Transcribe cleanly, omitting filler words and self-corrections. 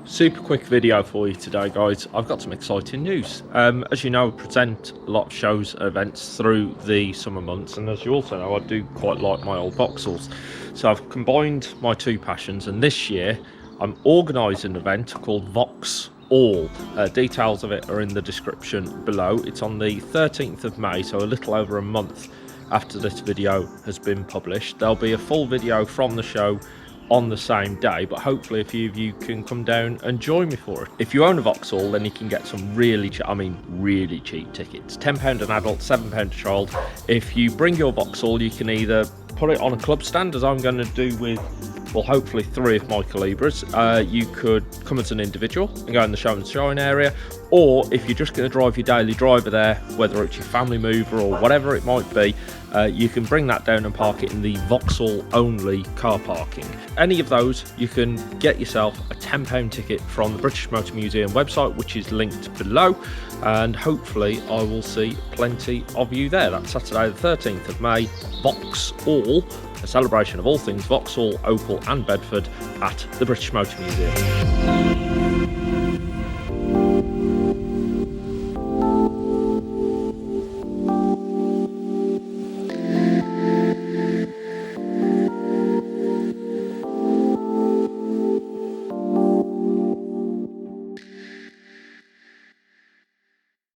Super quick video for you today, guys. I've got some exciting news. As you know, I present a lot of shows and events through the summer months, and as you also know, I do quite like my old Vauxhalls. So I've combined my two passions, and this year I'm organising an event called Vaux ALL. Details of it are in the description below. It's on the 13th of May, so a little over a month after this video has been published. There'll be a full video from the show on the same day, but hopefully a few of you can come down and join me for it. If you own a Vauxhall, then you can get some really cheap tickets. £10 an adult, £7 a child. If you bring your Vauxhall, you can either put it on a club stand, as I'm going to do with, well, hopefully 3 of my Calibras. You could come as an individual and go in the show and shine area, or if you're just going to drive your daily driver there, whether it's your family mover or whatever it might be, you can bring that down and park it in the Vauxhall only car parking. Any of those, you can get yourself a £10 ticket from the British Motor Museum website, which is linked below, and hopefully I will see plenty of you there. That's Saturday the 13th of May, Vaux ALL, a celebration of all things Vauxhall, Opel and Bedford at the British Motor Museum.